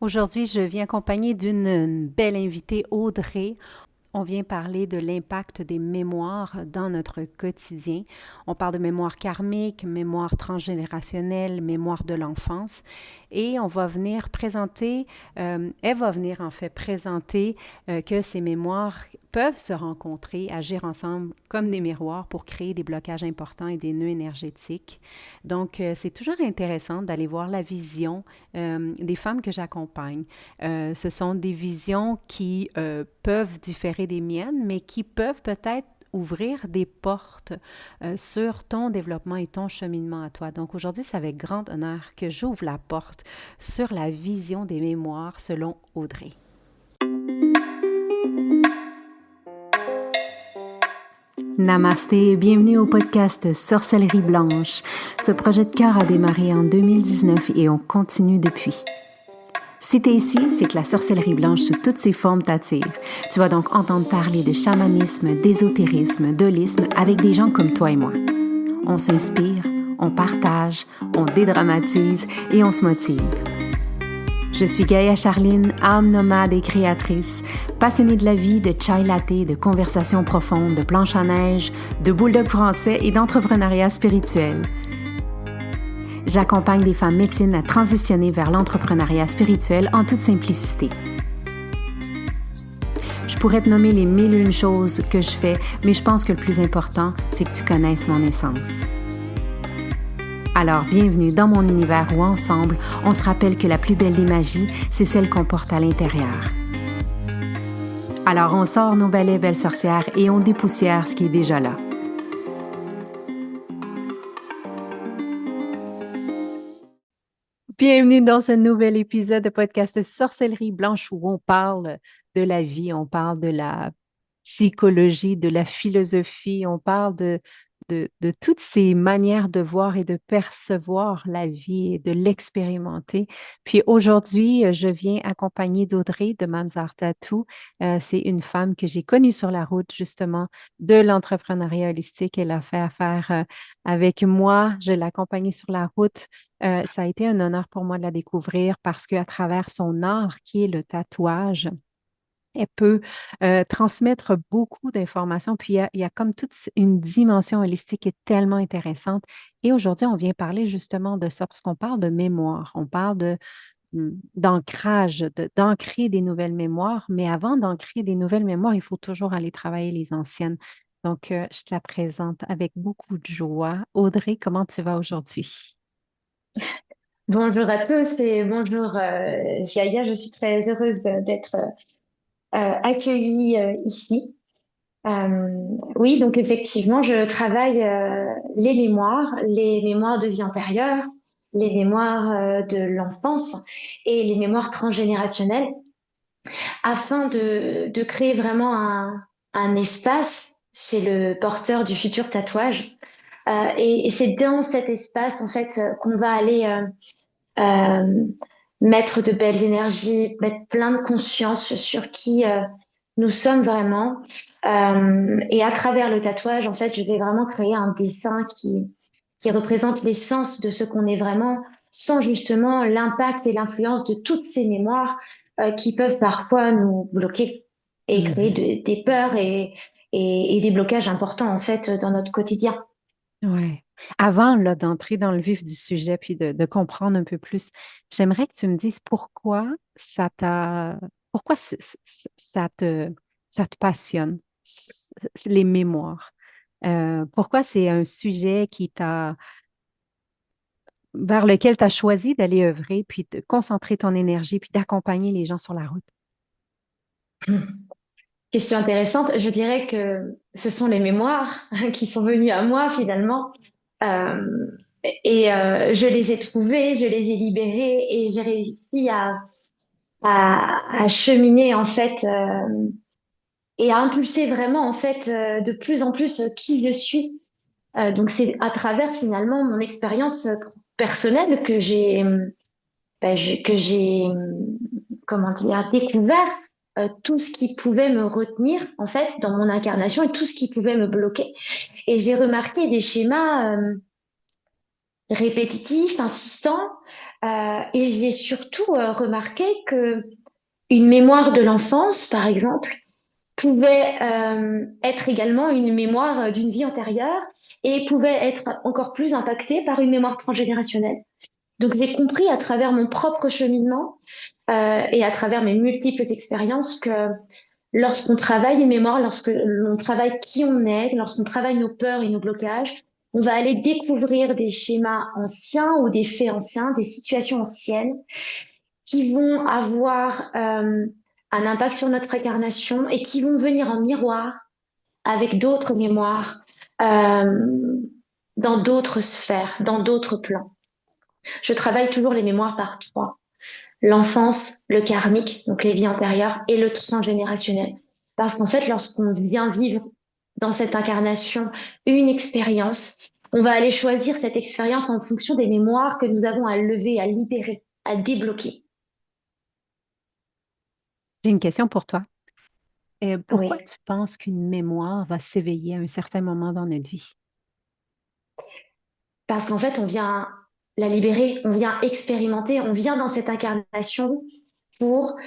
Aujourd'hui, je viens accompagnée d'une belle invitée, Audrey. On vient parler de l'impact des mémoires dans notre quotidien. On parle de mémoire karmique, mémoire transgénérationnelle, mémoire de l'enfance. Et on va venir présenter, elle va venir en fait présenter que ces mémoires peuvent se rencontrer, agir ensemble comme des miroirs pour créer des blocages importants et des nœuds énergétiques. Donc, c'est toujours intéressant d'aller voir la vision des femmes que j'accompagne. Ce sont des visions qui peuvent différer des miennes, mais qui peuvent peut-être ouvrir des portes sur ton développement et ton cheminement à toi. Donc aujourd'hui, c'est avec grand honneur que j'ouvre la porte sur la vision des mémoires selon Audrey. Namasté, bienvenue au podcast Sorcellerie Blanche. Ce projet de cœur a démarré en 2019 et on continue depuis. Si t'es ici, c'est que la sorcellerie blanche sous toutes ses formes t'attire. Tu vas donc entendre parler de chamanisme, d'ésotérisme, d'holisme avec des gens comme toi et moi. On s'inspire, on partage, on dédramatise et on se motive. Je suis Gaïa Charline, âme nomade et créatrice, passionnée de la vie, de chai latte, de conversations profondes, de planches à neige, de bulldog français et d'entrepreneuriat spirituel. J'accompagne des femmes médecines à transitionner vers l'entrepreneuriat spirituel en toute simplicité. Je pourrais te nommer les mille et une choses que je fais, mais je pense que le plus important, c'est que tu connaisses mon essence. Alors, bienvenue dans mon univers où ensemble, on se rappelle que la plus belle des magies, c'est celle qu'on porte à l'intérieur. Alors, on sort nos balais belles sorcières et on dépoussière ce qui est déjà là. Bienvenue dans ce nouvel épisode de podcast Sorcellerie Blanche où on parle de la vie, on parle de la psychologie, de la philosophie, on parle de toutes ces manières de voir et de percevoir la vie et de l'expérimenter. Puis aujourd'hui, je viens accompagnée d'Audrey de Mamzar Tattoo. C'est une femme que j'ai connue sur la route justement de l'entrepreneuriat holistique. Elle a fait affaire avec moi. Je l'ai accompagnée sur la route. Ça a été un honneur pour moi de la découvrir parce qu'à travers son art qui est le tatouage, elle peut transmettre beaucoup d'informations. Puis il y a comme toute une dimension holistique qui est tellement intéressante. Et aujourd'hui, on vient parler justement de ça parce qu'on parle de mémoire, on parle d'ancrage, d'ancrer des nouvelles mémoires. Mais avant d'ancrer des nouvelles mémoires, il faut toujours aller travailler les anciennes. Donc, je te la présente avec beaucoup de joie. Audrey, comment tu vas aujourd'hui? Bonjour à tous et bonjour Jaya, je suis très heureuse d'être accueillie ici. Oui, donc effectivement, je travaille les mémoires de vie antérieure, les mémoires de l'enfance et les mémoires transgénérationnelles afin de créer vraiment un espace chez le porteur du futur tatouage. Et c'est dans cet espace en fait qu'on va aller euh, mettre de belles énergies, mettre plein de conscience sur qui nous sommes vraiment. Et à travers le tatouage, en fait, je vais vraiment créer un dessin qui représente l'essence de ce qu'on est vraiment, sans justement l'impact et l'influence de toutes ces mémoires qui peuvent parfois nous bloquer et créer des peurs et des blocages importants, en fait, dans notre quotidien. Ouais. Avant là, d'entrer dans le vif du sujet puis de comprendre un peu plus, j'aimerais que tu me dises pourquoi ça te passionne, les mémoires. Pourquoi c'est un sujet vers lequel tu as choisi d'aller œuvrer, puis de concentrer ton énergie, puis d'accompagner les gens sur la route. Question intéressante. Je dirais que ce sont les mémoires qui sont venues à moi finalement. Euh, je les ai trouvées, je les ai libérées et j'ai réussi à cheminer en fait et à impulser vraiment en fait de plus en plus qui je suis. Donc c'est à travers finalement mon expérience personnelle que j'ai comment dire découvert tout ce qui pouvait me retenir en fait dans mon incarnation et tout ce qui pouvait me bloquer. Et j'ai remarqué des schémas répétitif, insistant. Et j'ai surtout remarqué que une mémoire de l'enfance, par exemple, pouvait être également une mémoire d'une vie antérieure et pouvait être encore plus impactée par une mémoire transgénérationnelle. Donc j'ai compris à travers mon propre cheminement et à travers mes multiples expériences que lorsqu'on travaille une mémoire, lorsque l'on travaille qui on est, lorsqu'on travaille nos peurs et nos blocages, on va aller découvrir des schémas anciens ou des faits anciens, des situations anciennes qui vont avoir un impact sur notre incarnation et qui vont venir en miroir avec d'autres mémoires euh, dans d'autres sphères, dans d'autres plans. Je travaille toujours les mémoires par trois. L'enfance, le karmique, donc les vies antérieures, et le transgénérationnel. Parce qu'en fait, lorsqu'on vient vivre dans cette incarnation une expérience, on va aller choisir cette expérience en fonction des mémoires que nous avons à lever, à libérer, à débloquer. J'ai une question pour toi. Pourquoi Oui. tu penses qu'une mémoire va s'éveiller à un certain moment dans notre vie? Parce qu'en fait, on vient la libérer, on vient expérimenter, on vient dans cette incarnation pour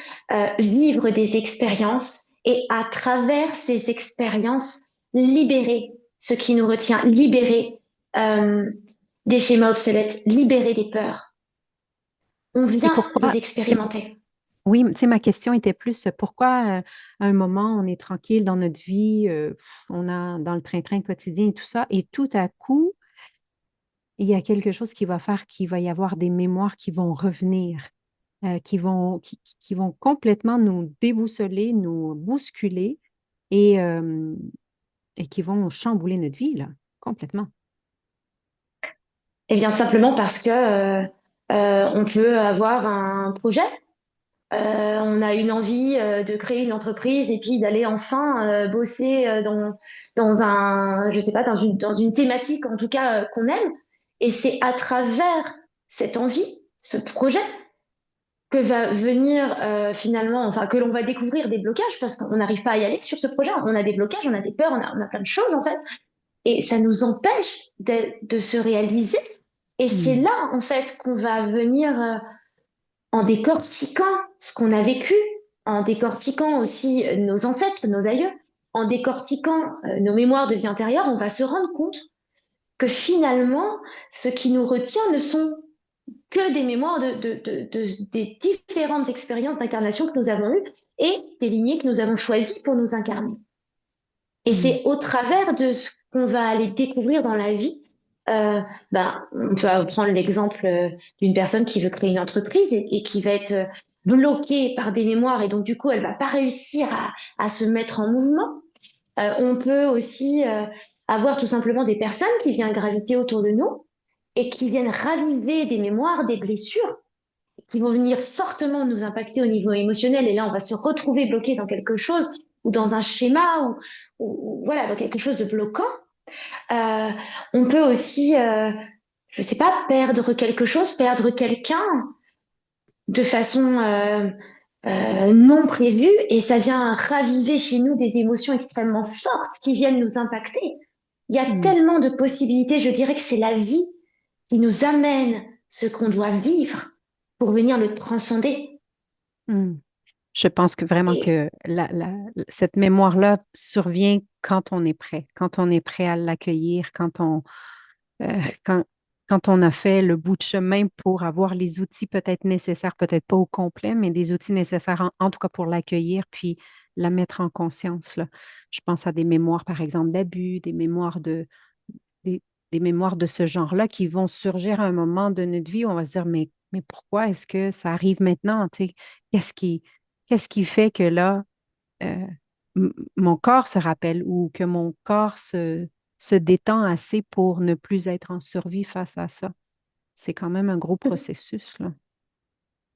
vivre des expériences et à travers ces expériences, libérer ce qui nous retient, libérer euh, des schémas obsolètes, libérer des peurs. On Et vient pourquoi, les tu sais, expérimenter. oui, tu sais, ma question était plus pourquoi à un moment on est tranquille dans notre vie, on a dans le train-train quotidien et tout ça, et tout à coup, il y a quelque chose qui va faire qu'il va y avoir des mémoires qui vont revenir, qui vont complètement nous déboussoler, nous bousculer et, euh, et qui vont chambouler notre vie, là, complètement. Eh bien, simplement parce que on peut avoir un projet. On a une envie de créer une entreprise et puis d'aller enfin bosser dans un, je sais pas, dans une thématique en tout cas qu'on aime. Et c'est à travers cette envie, ce projet, que va venir finalement, enfin que l'on va découvrir des blocages parce qu'on n'arrive pas à y aller sur ce projet. On a des blocages, on a des peurs, on a plein de choses en fait. Et ça nous empêche de se réaliser. Et c'est Hmm. là en fait qu'on va venir en décortiquant ce qu'on a vécu, en décortiquant aussi nos ancêtres, nos aïeux, en décortiquant nos mémoires de vie antérieure, on va se rendre compte que finalement, ce qui nous retient ne sont que des mémoires des différentes expériences d'incarnation que nous avons eues et des lignées que nous avons choisies pour nous incarner. Et Hmm. c'est au travers de ce qu'on va aller découvrir dans la vie. On peut prendre l'exemple d'une personne qui veut créer une entreprise et qui va être bloquée par des mémoires et donc du coup elle va pas réussir à se mettre en mouvement. On peut aussi avoir tout simplement des personnes qui viennent graviter autour de nous et qui viennent raviver des mémoires, des blessures qui vont venir fortement nous impacter au niveau émotionnel. Et là, on va se retrouver bloqué dans quelque chose ou dans un schéma ou voilà, dans quelque chose de bloquant. Euh, on peut aussi, je sais pas, perdre quelque chose, perdre quelqu'un de façon non prévue et ça vient raviver chez nous des émotions extrêmement fortes qui viennent nous impacter. Il y a Hmm. tellement de possibilités, je dirais que c'est la vie qui nous amène ce qu'on doit vivre pour venir le transcender. Hmm. Je pense que vraiment Et que cette mémoire-là survient quand on est prêt, quand on est prêt à l'accueillir, euh, quand, quand on a fait le bout de chemin pour avoir les outils peut-être nécessaires, peut-être pas au complet, mais des outils nécessaires en tout cas pour l'accueillir, puis la mettre en conscience, là. Je pense à des mémoires, par exemple, d'abus, des, des mémoires de ce genre-là qui vont surgir à un moment de notre vie où on va se dire, mais pourquoi est-ce que ça arrive maintenant? Tu sais, qu'est-ce qui, qu'est-ce qui fait que là, euh, mon corps se rappelle ou que mon corps se détend assez pour ne plus être en survie face à ça? C'est quand même un gros processus, là.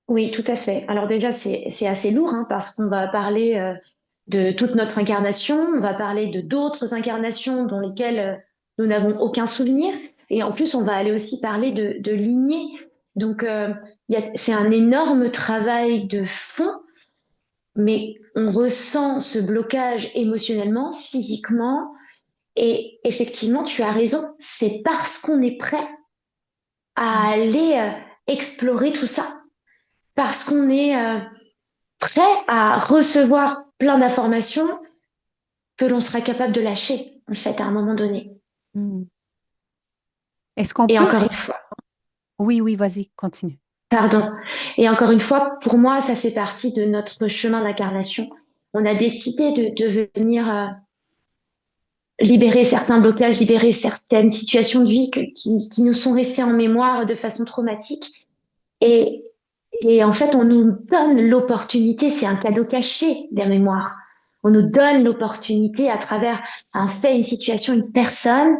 oui, tout à fait. Alors déjà, c'est assez lourd hein, parce qu'on va parler de toute notre incarnation, on va parler de d'autres incarnations dans lesquelles nous n'avons aucun souvenir, et en plus, on va aller aussi parler de lignées. Donc, c'est un énorme travail de fond, mais on ressent ce blocage émotionnellement, physiquement, et effectivement, tu as raison, c'est parce qu'on est prêt à aller explorer tout ça parce qu'on est prêt à recevoir plein d'informations que l'on sera capable de lâcher, en fait, à un moment donné. Mm. Est-ce qu'on Et peut... encore une fois, Oui, oui, vas-y, continue. pardon. Et encore une fois, pour moi, ça fait partie de notre chemin d'incarnation. On a décidé de venir libérer certains blocages, libérer certaines situations de vie qui nous sont restées en mémoire de façon traumatique. Et, et en fait, on nous donne l'opportunité, c'est un cadeau caché des mémoires. On nous donne l'opportunité à travers un fait, une situation, une personne,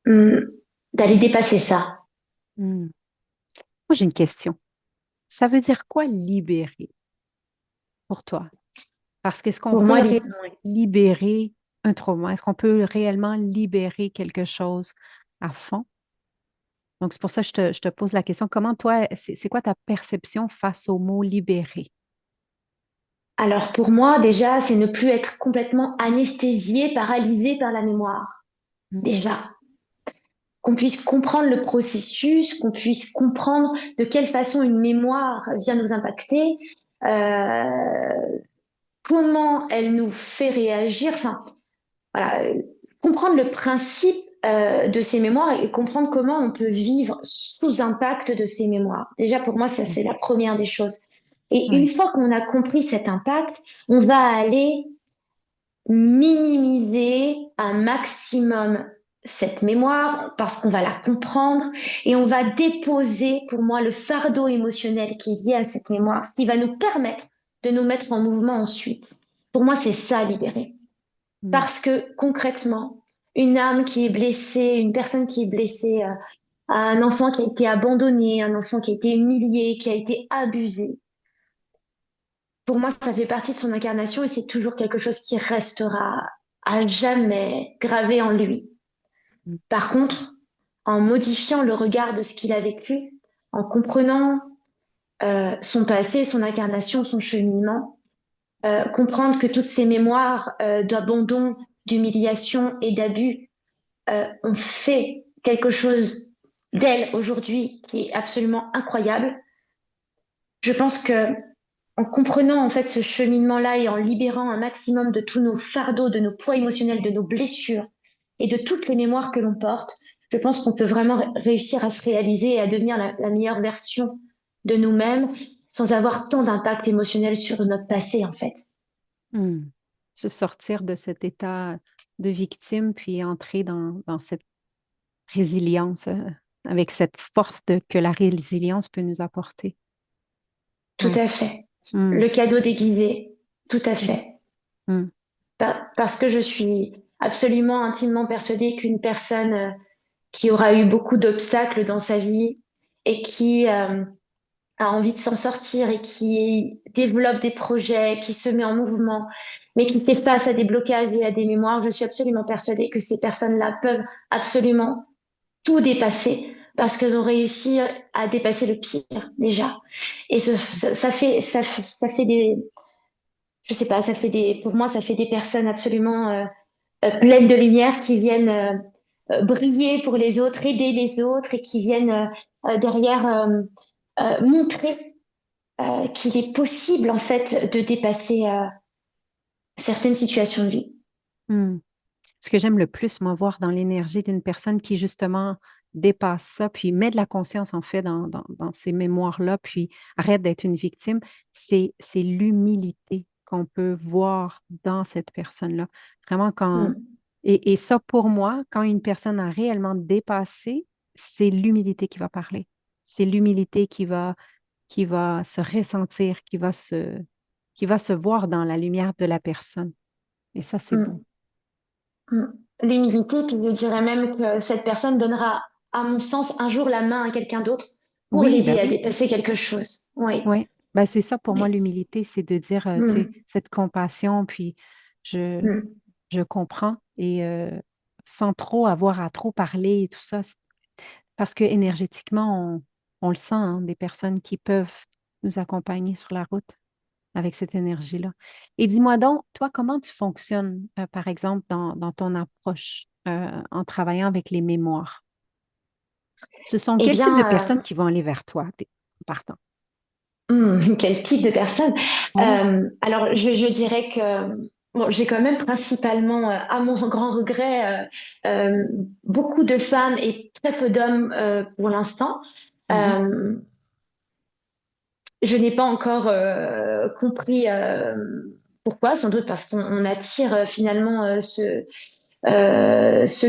hum, d'aller dépasser ça. Mm. Moi, j'ai une question. Ça veut dire quoi libérer pour toi? Parce qu'est-ce qu'on Pour peut moi, réellement libérer un trauma? Est-ce qu'on peut réellement libérer quelque chose à fond? Donc, c'est pour ça que je te pose la question. Comment toi, c'est quoi ta perception face au mot libérer? alors pour moi, déjà, c'est ne plus être complètement anesthésié, paralysé par la mémoire. Mm. Déjà, qu'on puisse comprendre le processus, qu'on puisse comprendre de quelle façon une mémoire vient nous impacter, comment elle nous fait réagir, enfin, voilà, comprendre le principe de ces mémoires et comprendre comment on peut vivre sous impact de ces mémoires. Déjà, pour moi, ça, c'est la première des choses. Et une Oui. fois qu'on a compris cet impact, on va aller minimiser un maximum cette mémoire parce qu'on va la comprendre et on va déposer pour moi le fardeau émotionnel qui est lié à cette mémoire, ce qui va nous permettre de nous mettre en mouvement ensuite. Pour moi, c'est ça, libérer. Mm. Parce que concrètement, une âme qui est blessée, une personne qui est blessée, un enfant qui a été abandonné, un enfant qui a été humilié, qui a été abusé, pour moi, ça fait partie de son incarnation et c'est toujours quelque chose qui restera à jamais gravé en lui. Mm. Par contre, en modifiant le regard de ce qu'il a vécu, en comprenant son passé, son incarnation, son cheminement, comprendre que toutes ces mémoires d'abandon, d'humiliation et d'abus ont fait quelque chose d'elle aujourd'hui qui est absolument incroyable. Je pense que en comprenant en fait ce cheminement-là et en libérant un maximum de tous nos fardeaux, de nos poids émotionnels, de nos blessures et de toutes les mémoires que l'on porte, je pense qu'on peut vraiment réussir à se réaliser et à devenir la meilleure version de nous-mêmes sans avoir tant d'impact émotionnel sur notre passé en fait. Mm. Se sortir de cet état de victime, puis entrer dans cette résilience, avec cette force que la résilience peut nous apporter. Tout Oui. à fait. Mm. Le cadeau déguisé, tout à Mm. fait. Mm. Parce que je suis absolument intimement persuadée qu'une personne qui aura eu beaucoup d'obstacles dans sa vie et qui a envie de s'en sortir et qui développe des projets, qui se met en mouvement, mais qui fait face à des blocages et à des mémoires, je suis absolument persuadée que ces personnes-là peuvent absolument tout dépasser parce qu'elles ont réussi à dépasser le pire déjà. Et ça fait des, je sais pas, ça fait des, pour moi, ça fait des personnes absolument pleines de lumière qui viennent briller pour les autres, aider les autres et qui viennent derrière montrer qu'il est possible en fait de dépasser certaines situations de vie. Mm. Ce que j'aime le plus, moi, voir dans l'énergie d'une personne qui, justement, dépasse ça, puis met de la conscience, en fait, dans ces mémoires-là, puis arrête d'être une victime, c'est l'humilité qu'on peut voir dans cette personne-là. Vraiment, Mm, et ça, pour moi, quand une personne a réellement dépassé, c'est l'humilité qui va parler. C'est l'humilité qui va se ressentir, qui va se voir dans la lumière de la personne. Et ça, c'est beau. mm, mm. L'humilité, puis je dirais même que cette personne donnera, à mon sens, un jour la main à quelqu'un d'autre pour Oui, ben l'aider à oui. dépasser quelque chose. Oui. Oui, ben, c'est ça pour moi, Oui. l'humilité, c'est de dire, tu sais, Mm, cette compassion, puis je, mm, je comprends, et sans trop avoir à trop parler et tout ça, parce que énergétiquement, on le sent, hein, des personnes qui peuvent nous accompagner sur la route avec cette énergie-là. Et dis-moi donc, toi, comment tu fonctionnes, par exemple, dans ton approche en travaillant avec les mémoires? Ce sont Eh quel type de bien, personnes qui vont aller vers toi en partant? quel type de personne? Oui. Alors, je dirais que bon, j'ai quand même principalement, à mon grand regret, beaucoup de femmes et très peu d'hommes pour l'instant. Mhm. Euh, je n'ai pas encore compris pourquoi, sans doute parce qu'on attire finalement ceux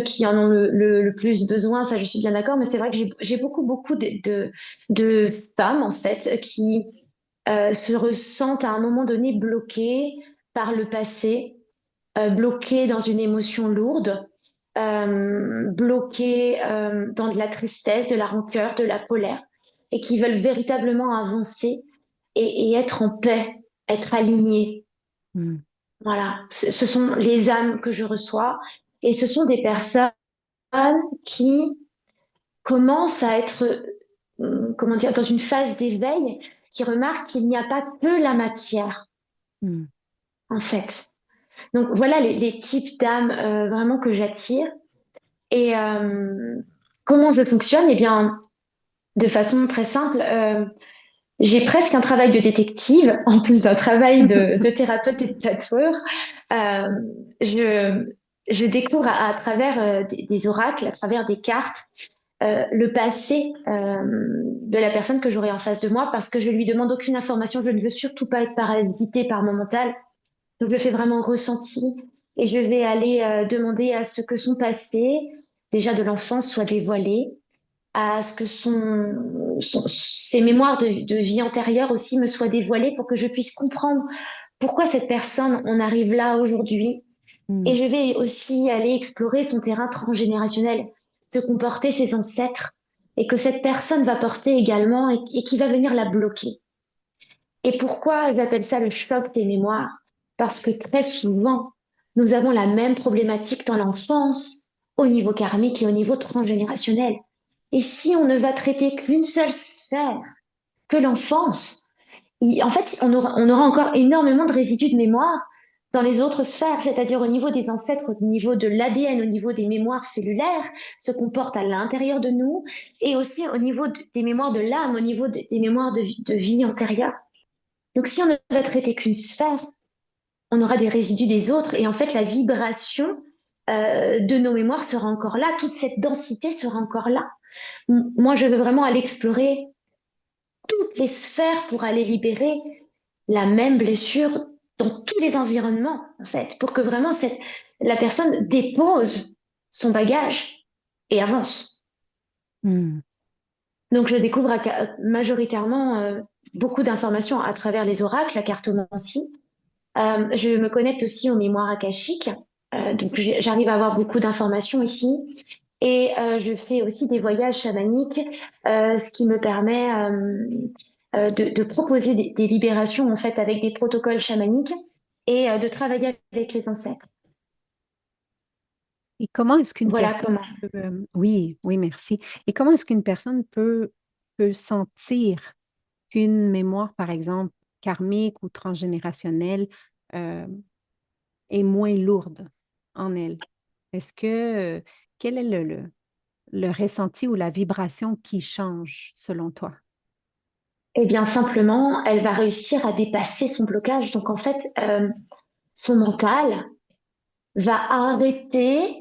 qui en ont le plus besoin, ça je suis bien d'accord, mais c'est vrai que j'ai beaucoup de femmes en fait qui se ressentent à un moment donné bloquées par le passé, bloquées dans une émotion lourde, bloquées dans de la tristesse, de la rancœur, de la colère, et qui veulent véritablement avancer et être en paix, être alignées. Mm. Voilà, ce sont les âmes que je reçois, et ce sont des personnes qui commencent à être, comment dire, dans une phase d'éveil, qui remarquent qu'il n'y a pas que la matière, Mm. en fait. Donc voilà les types d'âmes vraiment que j'attire. Et comment je fonctionne? Eh bien, de façon très simple, j'ai presque un travail de détective, en plus d'un travail de thérapeute et de tatoueur. Euh, je, je découvre à travers des oracles, à travers des cartes, le passé de la personne que j'aurai en face de moi parce que je lui demande aucune information. Je ne veux surtout pas être parasitée par mon mental. Donc, je le fais vraiment ressenti et je vais aller demander à ce que son passé, déjà de l'enfance, soit dévoilé, à ce que ses mémoires de vie antérieure aussi me soient dévoilées pour que je puisse comprendre pourquoi cette personne en arrive là aujourd'hui. Et Mm. je vais aussi aller explorer son terrain transgénérationnel, que comportaient ses ancêtres et que cette personne va porter également et qui va venir la bloquer. Et pourquoi j'appelle ça le choc des mémoires? Parce que très souvent, nous avons la même problématique dans l'enfance, au niveau karmique et au niveau transgénérationnel. Et si on ne va traiter qu'une seule sphère, que l'enfance, en fait, on aura encore énormément de résidus de mémoire dans les autres sphères, c'est-à-dire au niveau des ancêtres, au niveau de l'ADN, au niveau des mémoires cellulaires, se comportent à l'intérieur de nous, et aussi au niveau des mémoires de l'âme, au niveau des mémoires de vie antérieure. Donc, si on ne va traiter qu'une sphère, on aura des résidus des autres. Et en fait, la vibration de nos mémoires sera encore là. Toute cette densité sera encore là. Moi, je veux vraiment aller explorer toutes les sphères pour aller libérer la même blessure dans tous les environnements, en fait, pour que vraiment la personne dépose son bagage et avance. Mm. Donc, je découvre majoritairement beaucoup d'informations à travers les oracles, la cartomancie. Je me connecte aussi aux mémoires akashiques. Donc, j'arrive à avoir beaucoup d'informations ici. Et je fais aussi des voyages chamaniques, ce qui me permet de proposer des libérations en fait avec des protocoles chamaniques et de travailler avec les ancêtres. Et comment est-ce qu'une Voilà personne comment. peut, oui, oui, merci. Et comment est-ce qu'une personne peut sentir qu'une mémoire, par exemple, karmique ou transgénérationnelle, euh, est moins lourde en elle? Est-ce que, quel est le ressenti ou la vibration qui change selon toi? Eh bien, simplement, elle va réussir à dépasser son blocage. Donc, en fait, son mental va arrêter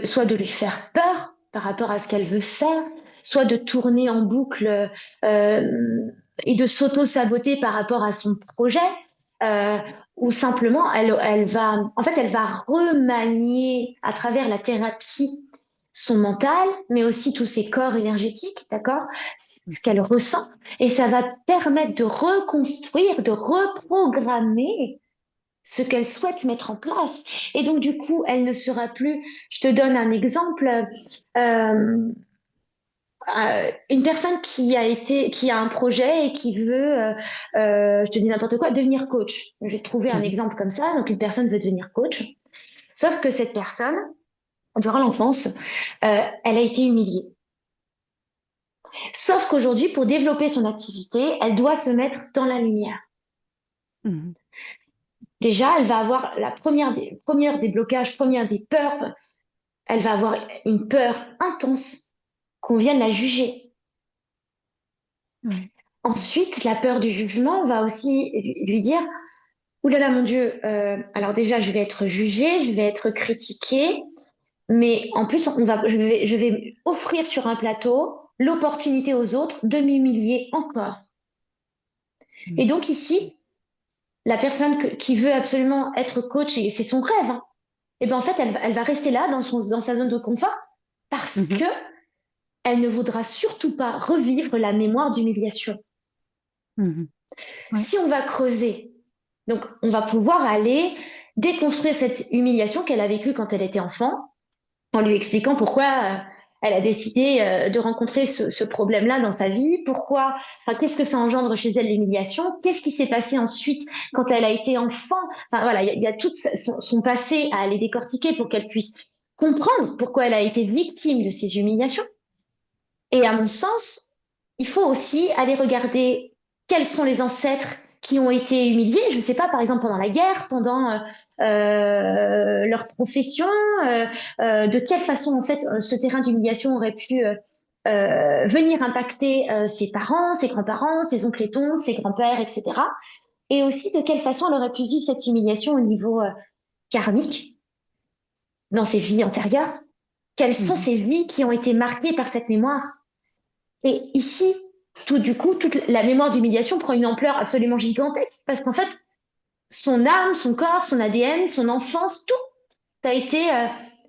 soit de lui faire peur par rapport à ce qu'elle veut faire, soit de tourner en boucle et de s'auto-saboter par rapport à son projet, euh, ou simplement elle va remanier à travers la thérapie son mental, mais aussi tous ses corps énergétiques, d'accord, ce qu'elle ressent, et ça va permettre de reconstruire, de reprogrammer ce qu'elle souhaite mettre en place. Et donc, du coup, elle ne sera plus, je te donne un exemple, une personne qui a un projet et qui veut, je te dis n'importe quoi, devenir coach. Je vais trouver un Mhm. exemple comme ça. Donc, une personne veut devenir coach, sauf que cette personne, durant l'enfance, elle a été humiliée. Sauf qu'aujourd'hui, pour développer son activité, elle doit se mettre dans la lumière. Mhm. Déjà, elle va avoir première des blocages, première des peurs. Elle va avoir une peur intense qu'on vienne la juger. Ouais. Ensuite, la peur du jugement va aussi lui dire, ouh là là, mon Dieu, alors déjà, je vais être jugée, je vais être critiquée, mais en plus, je vais offrir sur un plateau l'opportunité aux autres de m'humilier encore. Et Mm. donc ici, la personne qui veut absolument être coach, et c'est son rêve, hein, et ben en fait, elle va rester là dans sa zone de confort parce Mhm. que elle ne voudra surtout pas revivre la mémoire d'humiliation. Mhm. Ouais. Si on va creuser, donc on va pouvoir aller déconstruire cette humiliation qu'elle a vécue quand elle était enfant, en lui expliquant pourquoi elle a décidé de rencontrer ce problème-là dans sa vie, pourquoi, enfin, qu'est-ce que ça engendre chez elle l'humiliation, qu'est-ce qui s'est passé ensuite quand elle a été enfant, enfin voilà, il y a tout son passé à aller décortiquer pour qu'elle puisse comprendre pourquoi elle a été victime de ces humiliations. Et à mon sens, il faut aussi aller regarder quels sont les ancêtres qui ont été humiliés. Je ne sais pas, par exemple, pendant la guerre, pendant leur profession, de quelle façon, en fait, ce terrain d'humiliation aurait pu venir impacter ses parents, ses grands-parents, ses oncles et tantes, ses grands-pères, etc. Et aussi de quelle façon elle aurait pu vivre cette humiliation au niveau karmique, dans ses vies antérieures. Quelles sont Mhm. ces vies qui ont été marquées par cette mémoire? Et ici, toute la mémoire d'humiliation prend une ampleur absolument gigantesque parce qu'en fait, son âme, son corps, son ADN, son enfance, tout a été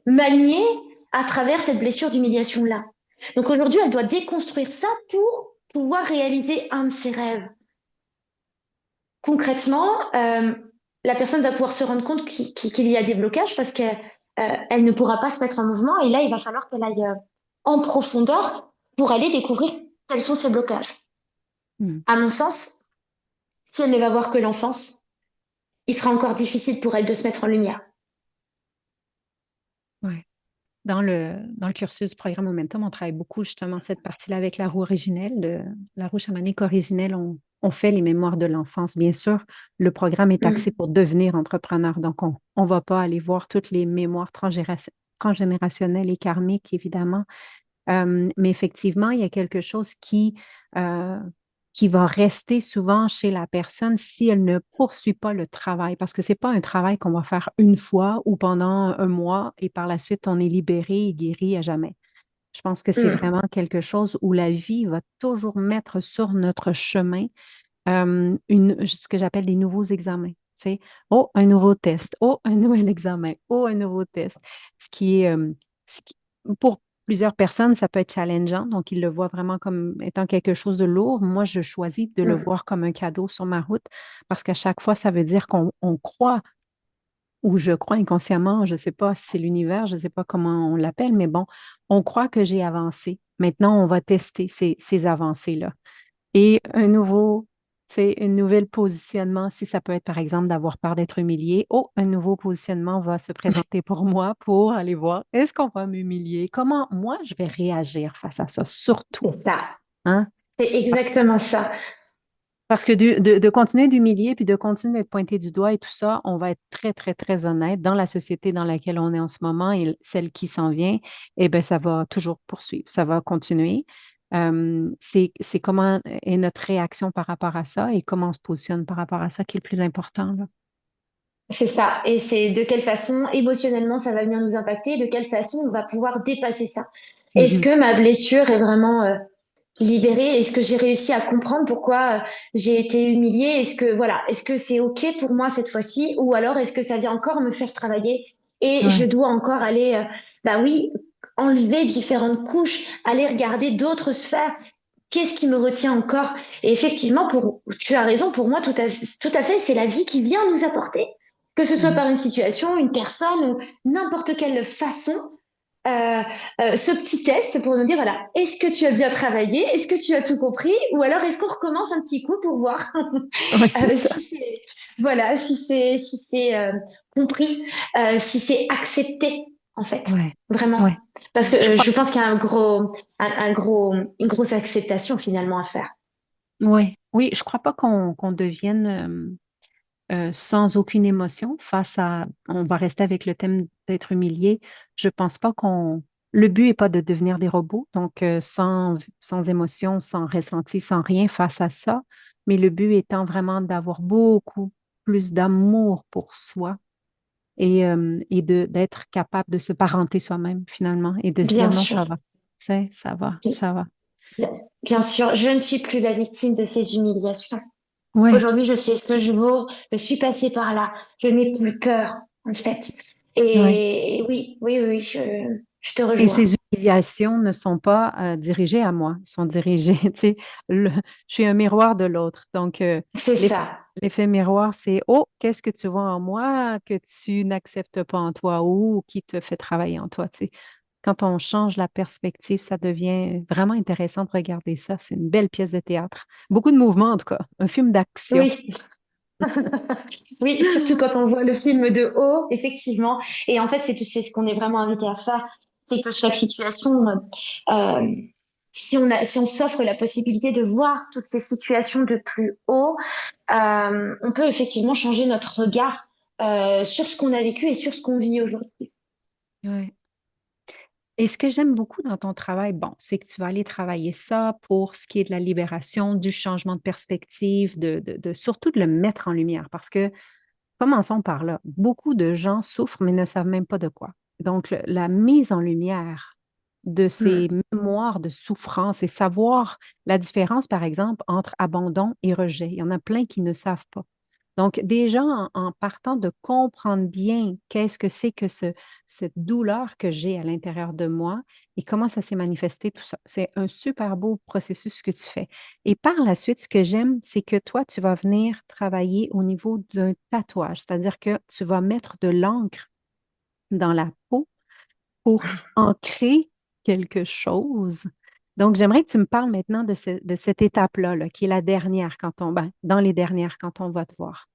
manié à travers cette blessure d'humiliation-là. Donc aujourd'hui, elle doit déconstruire ça pour pouvoir réaliser un de ses rêves. Concrètement, la personne va pouvoir se rendre compte qu'il y a des blocages parce qu'elle elle ne pourra pas se mettre en mouvement et là, il va falloir qu'elle aille en profondeur pour aller découvrir quels sont ces blocages. Mm. À mon sens, si elle ne va voir que l'enfance, il sera encore difficile pour elle de se mettre en lumière. Ouais. Dans le cursus du programme Momentum, on travaille beaucoup justement cette partie-là avec la roue originelle, la roue chamanique originelle. On fait les mémoires de l'enfance. Bien sûr, le programme est axé Mm. pour devenir entrepreneur. Donc, on ne va pas aller voir toutes les mémoires transgénérationnelles et karmiques, évidemment. Mais effectivement, il y a quelque chose euh, qui va rester souvent chez la personne si elle ne poursuit pas le travail, parce que ce n'est pas un travail qu'on va faire une fois ou pendant un mois et par la suite on est libéré et guéri à jamais. Je pense que c'est Mm. vraiment quelque chose où la vie va toujours mettre sur notre chemin ce que j'appelle des nouveaux examens. Tu sais, oh, un nouveau test, oh, un nouvel examen, oh, un nouveau test. Ce qui est, ce qui- pour plusieurs personnes, ça peut être challengeant, donc ils le voient vraiment comme étant quelque chose de lourd. Moi, je choisis de le Mm. voir comme un cadeau sur ma route parce qu'à chaque fois, ça veut dire qu'on croit ou je crois inconsciemment, je ne sais pas si c'est l'univers, je ne sais pas comment on l'appelle, mais bon, on croit que j'ai avancé. Maintenant, on va tester ces avancées-là. Et c'est un nouvel positionnement, si ça peut être par exemple d'avoir peur d'être humilié. Oh, un nouveau positionnement va se présenter pour moi pour aller voir, est-ce qu'on va m'humilier? Comment moi je vais réagir face à ça, surtout, C'est ça. hein? C'est Parce, exactement ça. parce que de continuer d'humilier puis de continuer d'être pointé du doigt et tout ça, on va être très, très, très honnête dans la société dans laquelle on est en ce moment et celle qui s'en vient, eh bien, ça va toujours poursuivre, ça va continuer. C'est comment est notre réaction par rapport à ça et comment on se positionne par rapport à ça qui est le plus important, là. C'est ça. Et c'est de quelle façon émotionnellement ça va venir nous impacter, de quelle façon on va pouvoir dépasser ça. Est-ce Mhm. que ma blessure est vraiment libérée? Est-ce que j'ai réussi à comprendre pourquoi j'ai été humiliée? Est-ce que voilà, est-ce que c'est OK pour moi cette fois-ci? Ou alors est-ce que ça vient encore me faire travailler et je Ouais. dois encore aller, bah oui, enlever différentes couches, aller regarder d'autres sphères. Qu'est-ce qui me retient encore? Et effectivement, tu as raison, pour moi, tout à fait, c'est la vie qui vient nous apporter, que ce soit Mhm. par une situation, une personne ou n'importe quelle façon, euh, ce petit test pour nous dire, voilà, est-ce que tu as bien travaillé? Est-ce que tu as tout compris? Ou alors est-ce qu'on recommence un petit coup pour voir Ouais, c'est ça. si c'est, voilà, si c'est compris, si c'est accepté, en fait, Ouais. vraiment. Ouais. Parce que Je crois. je pense qu'il y a une grosse acceptation finalement à faire. Ouais. Oui, je crois pas qu'on devienne sans aucune émotion face à, on va rester avec le thème d'être humilié. Je pense pas qu'on Le but n'est pas de devenir des robots, donc sans émotion, sans ressenti, sans rien face à ça, mais le but étant vraiment d'avoir beaucoup plus d'amour pour soi et d'être capable de se parenter soi-même finalement et de se dire Bien non, sûr. ça va, ça va, ça va. Bien bien sûr, je ne suis plus la victime de ces humiliations. Oui, Aujourd'hui, je sais ce que je vaux, je suis passée par là, je n'ai plus peur, en fait. oui. Et oui, oui, oui, je te Et rejoins. ces humiliations ne sont pas dirigées à moi, sont dirigées, tu sais, le- je suis un miroir de l'autre. Donc, C'est l'effet, ça. l'effet miroir, c'est, oh, qu'est-ce que tu vois en moi que tu n'acceptes pas en toi ou qui te fait travailler en toi, tu sais. Quand on change la perspective, ça devient vraiment intéressant de regarder ça. C'est une belle pièce de théâtre. Beaucoup de mouvements, en tout cas. Un film d'action. Oui, oui, surtout quand on voit le film de haut, effectivement. Et en fait, c'est ce qu'on est vraiment invité à faire, c'est que chaque situation, euh, si on s'offre la possibilité de voir toutes ces situations de plus haut, on peut effectivement changer notre regard sur ce qu'on a vécu et sur ce qu'on vit aujourd'hui. Ouais. Et ce que j'aime beaucoup dans ton travail, bon, c'est que tu vas aller travailler ça pour ce qui est de la libération, du changement de perspective, surtout de le mettre en lumière. Parce que, commençons par là, beaucoup de gens souffrent mais ne savent même pas de quoi. Donc, la mise en lumière de ces Hmm. mémoires de souffrance et savoir la différence, par exemple, entre abandon et rejet. Il y en a plein qui ne savent pas. Donc, déjà, en partant de comprendre bien qu'est-ce que c'est que cette douleur que j'ai à l'intérieur de moi et comment ça s'est manifesté, tout ça. C'est un super beau processus que tu fais. Et par la suite, ce que j'aime, c'est que toi, tu vas venir travailler au niveau d'un tatouage, c'est-à-dire que tu vas mettre de l'encre dans la peau pour ancrer quelque chose. Donc, j'aimerais que tu me parles maintenant de cette étape-là, là, qui est la dernière dans les dernières quand on va te voir.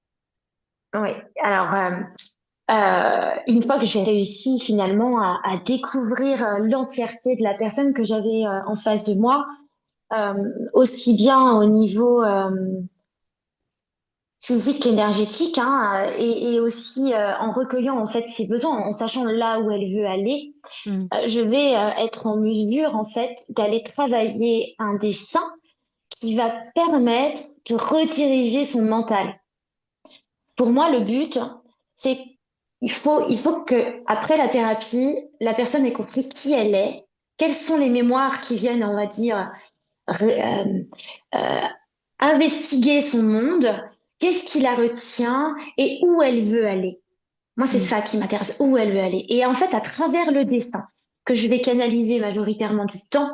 Oui, alors une fois que j'ai réussi finalement à découvrir l'entièreté de la personne que j'avais en face de moi, euh, aussi bien au niveau physique qu'énergétique, hein, et aussi en recueillant en fait ses besoins, en sachant là où elle veut aller, Mm, je vais être en mesure en fait d'aller travailler un dessin qui va permettre de rediriger son mental. Pour moi, le but, c'est il faut que après la thérapie, la personne ait compris qui elle est, quelles sont les mémoires qui viennent, on va dire, euh, investiguer son monde, qu'est-ce qui la retient et où elle veut aller. Moi, c'est mm, ça qui m'intéresse, où elle veut aller. Et en fait, à travers le dessin, que je vais canaliser majoritairement du temps,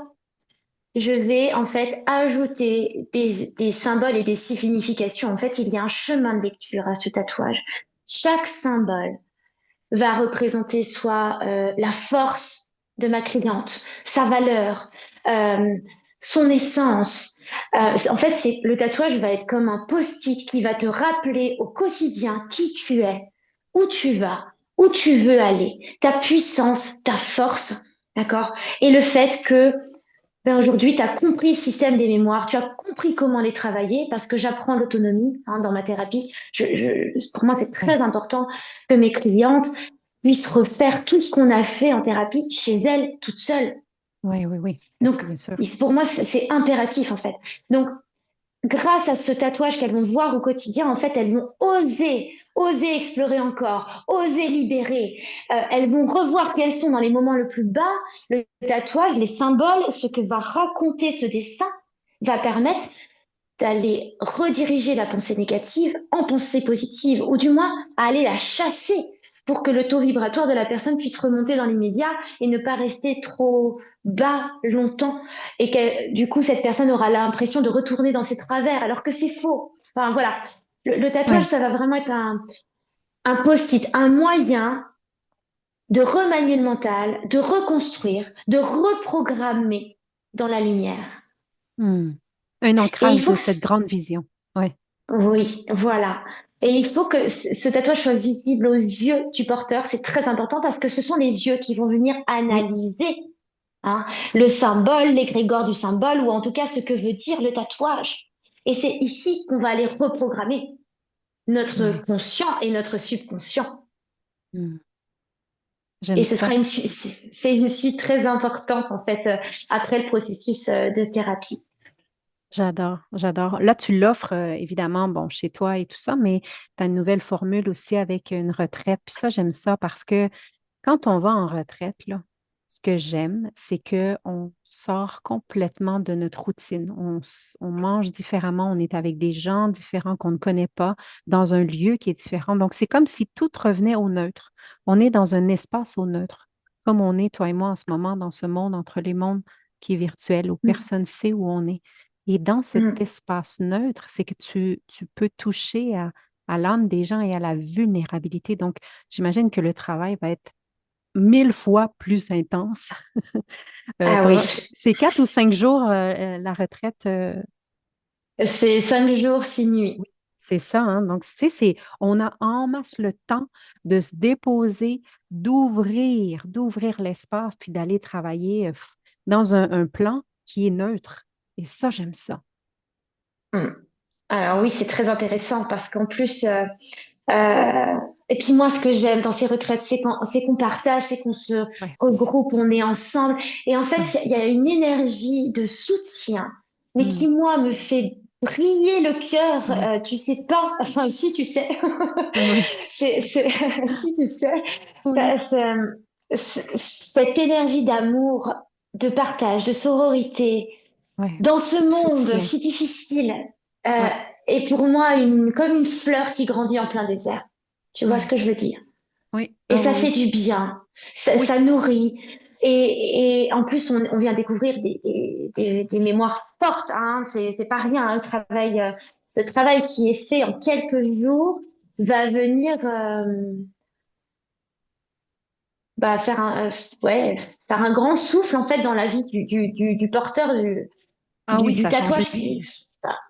je vais en fait ajouter des symboles et des significations. En fait, il y a un chemin de lecture à ce tatouage. Chaque symbole va représenter soit la force de ma cliente, sa valeur, euh, son essence. En fait, le tatouage va être comme un post-it qui va te rappeler au quotidien qui tu es, où tu vas, où tu veux aller, ta puissance, ta force, d'accord? Et le fait que ben, aujourd'hui, tu as compris le système des mémoires, tu as compris comment les travailler parce que j'apprends l'autonomie hein, dans ma thérapie. Pour moi, c'est très ouais. important que mes clientes puissent refaire tout ce qu'on a fait en thérapie chez elles, toutes seules. Oui, oui, oui, Donc, bien sûr. pour moi, c'est impératif en fait. Donc, grâce à ce tatouage qu'elles vont voir au quotidien, en fait, elles vont oser explorer encore, oser libérer. Elles vont revoir qui elles sont dans les moments le plus bas. Le tatouage, les symboles, ce que va raconter ce dessin va permettre d'aller rediriger la pensée négative en pensée positive, ou du moins à aller la chasser pour que le taux vibratoire de la personne puisse remonter dans l'immédiat et ne pas rester trop bas longtemps et que du coup cette personne aura l'impression de retourner dans ses travers alors que c'est faux. Enfin voilà, le tatouage Oui. ça va vraiment être un post-it, un moyen de remanier le mental, de reconstruire, de reprogrammer dans la lumière. Hmm. Un Et il ancrage faut de que cette grande vision. Oui. oui, voilà. Et il faut que ce tatouage soit visible aux yeux du porteur. C'est très important parce que ce sont les yeux qui vont venir Oui. analyser hein, le symbole, l'égrégore du symbole, ou en tout cas ce que veut dire le tatouage. Et c'est ici qu'on va aller reprogrammer notre Oui. conscient et notre subconscient. Hmm. J'aime Et ce ça. sera c'est une suite très importante, en fait, après le processus de thérapie. J'adore, j'adore. Là, tu l'offres évidemment, bon, chez toi et tout ça, mais tu as une nouvelle formule aussi avec une retraite. Puis ça, j'aime ça parce que quand on va en retraite, là, ce que j'aime, c'est qu'on sort complètement de notre routine. On mange différemment, on est avec des gens différents qu'on ne connaît pas, dans un lieu qui est différent. Donc, c'est comme si tout revenait au neutre. On est dans un espace au neutre, comme on est, toi et moi, en ce moment, dans ce monde entre les mondes qui est virtuel, où Mm. personne ne sait où on est. Et dans cet Mm. espace neutre, c'est que tu peux toucher à l'âme des gens et à la vulnérabilité. Donc, j'imagine que le travail va être 1000 fois plus intense. Ah oui, C'est 4 ou 5 jours la retraite. c'est 5 jours, 6 nuits. Oui, c'est ça, hein. Donc, tu sais, on a en masse le temps de se déposer, d'ouvrir l'espace, puis d'aller travailler dans un plan qui est neutre. Et ça, j'aime ça. Mm. Alors oui, c'est très intéressant parce qu'en plus, euh, et puis moi, ce que j'aime dans ces retraites, c'est qu'on partage, c'est qu'on se Ouais. regroupe, on est ensemble. Et en Mm. fait, il y a une énergie de soutien, mais Mm. qui, moi, me fait briller le cœur. Oui. Tu sais pas, enfin, si tu sais, Oui. si tu sais, Oui. ça- ça- cette énergie d'amour, de partage, de sororité, Ouais. dans ce monde Soutien. si difficile, euh, Ouais. est pour moi comme une fleur qui grandit en plein désert. Tu vois ce Ouais. que je veux dire? Oui. Et Ah ça oui, fait oui. du bien, Oui. ça nourrit. Et en plus, on vient découvrir des mémoires fortes, hein. C'est pas rien, hein. Le travail qui est fait en quelques jours va venir ouais, faire un grand souffle en fait dans la vie du porteur Ah oui, du ça change une tatouage. vie.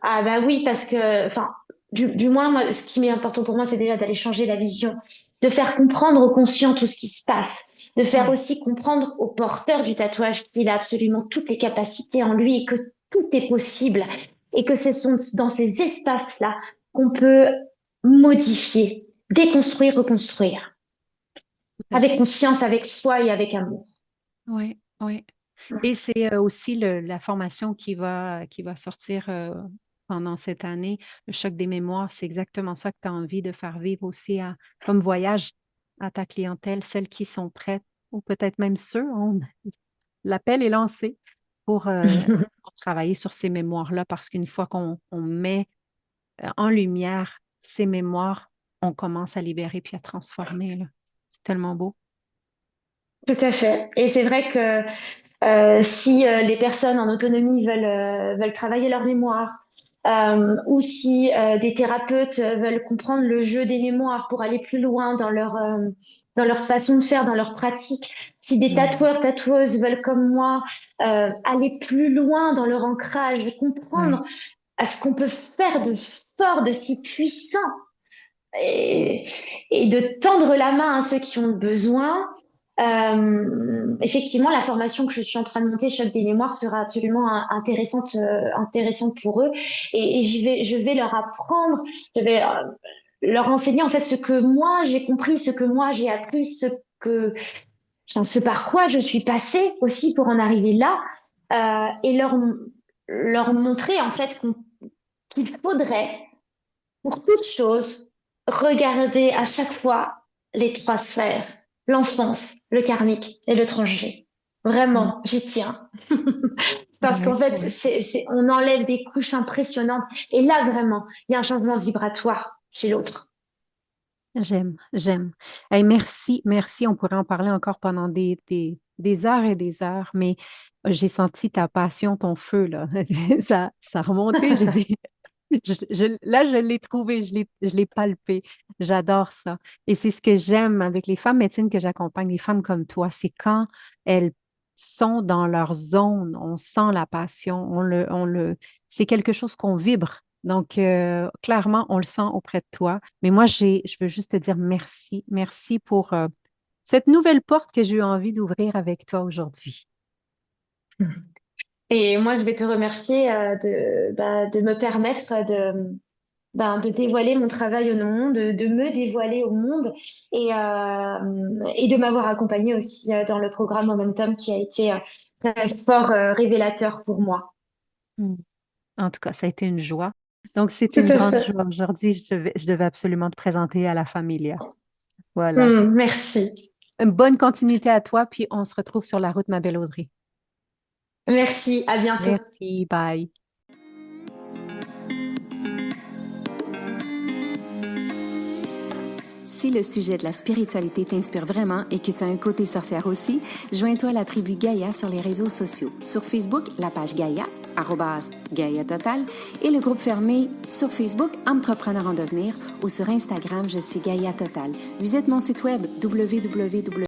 Ah bah oui, parce que, enfin, du moins, moi, ce qui m'est important pour moi, c'est déjà d'aller changer la vision, de faire comprendre aux conscients tout ce qui se passe, de faire Oui. aussi comprendre au porteur du tatouage qu'il a absolument toutes les capacités en lui et que tout est possible et que ce sont dans ces espaces-là qu'on peut modifier, déconstruire, reconstruire, Tout à avec fait. confiance, avec foi et avec amour. Oui, oui. Et c'est aussi la formation qui va sortir pendant cette année, le choc des mémoires. C'est exactement ça que tu as envie de faire vivre aussi comme voyage à ta clientèle, celles qui sont prêtes ou peut-être même ceux. L'appel est lancé pour travailler sur ces mémoires-là parce qu'une fois qu'on met en lumière ces mémoires, on commence à libérer puis à transformer, là. C'est tellement beau. Tout à fait. Et c'est vrai que si les personnes en autonomie veulent travailler leur mémoire, ou si des thérapeutes veulent comprendre le jeu des mémoires pour aller plus loin dans leur façon de faire, dans leur pratique, si des Mm. tatoueurs, tatoueuses veulent comme moi aller plus loin dans leur ancrage, comprendre Oui, à ce qu'on peut faire de fort, de si puissant, et, et de tendre la main à ceux qui ont besoin. Effectivement, la formation que je suis en train de monter, Choc des mémoires, sera absolument intéressante pour eux. Et je vais leur apprendre, je vais leur enseigner en fait ce que moi j'ai compris, ce que moi j'ai appris, enfin, ce par quoi je suis passée aussi pour en arriver là, et leur montrer en fait qu'il faudrait pour toute chose, regardez à chaque fois les trois sphères, l'enfance, le karmique et le tranché. mm, Vraiment, j'y tiens. Parce qu'en oui, fait, oui. on enlève des couches impressionnantes. Et là, vraiment, il y a un changement vibratoire chez l'autre. J'aime, j'aime. Hey, merci, merci. On pourrait en parler encore pendant des heures et des heures, mais j'ai senti ta passion, ton feu, là. Ça a remonté. J'ai dit, là, je l'ai trouvé, je l'ai palpé. J'adore ça. Et c'est ce que j'aime avec les femmes médecines que j'accompagne, les femmes comme toi, c'est quand elles sont dans leur zone, on sent la passion, c'est quelque chose qu'on vibre. Donc, clairement, on le sent auprès de toi. Mais moi, je veux juste te dire merci. Merci pour cette nouvelle porte que j'ai eu envie d'ouvrir avec toi aujourd'hui. Et moi, je vais te remercier de me permettre de dévoiler mon travail au monde, de me dévoiler au monde et de m'avoir accompagnée aussi dans le programme Momentum qui a été très fort révélateur pour moi. Mm. En tout cas, ça a été une joie. Donc, c'est Tout une à grande fait. joie. Aujourd'hui, je devais absolument te présenter à la familia. Voilà. Merci. Une bonne continuité à toi, puis on se retrouve sur la route, ma belle Audrey. Merci. À bientôt. Merci, bye. Si le sujet de la spiritualité t'inspire vraiment et que tu as un côté sorcière aussi, joins-toi à la tribu Gaïa sur les réseaux sociaux. Sur Facebook, la page Gaïa, @Gaïa Total, et le groupe fermé sur Facebook, Entrepreneur en devenir, ou sur Instagram, je suis Gaïa Total. Visite mon site web www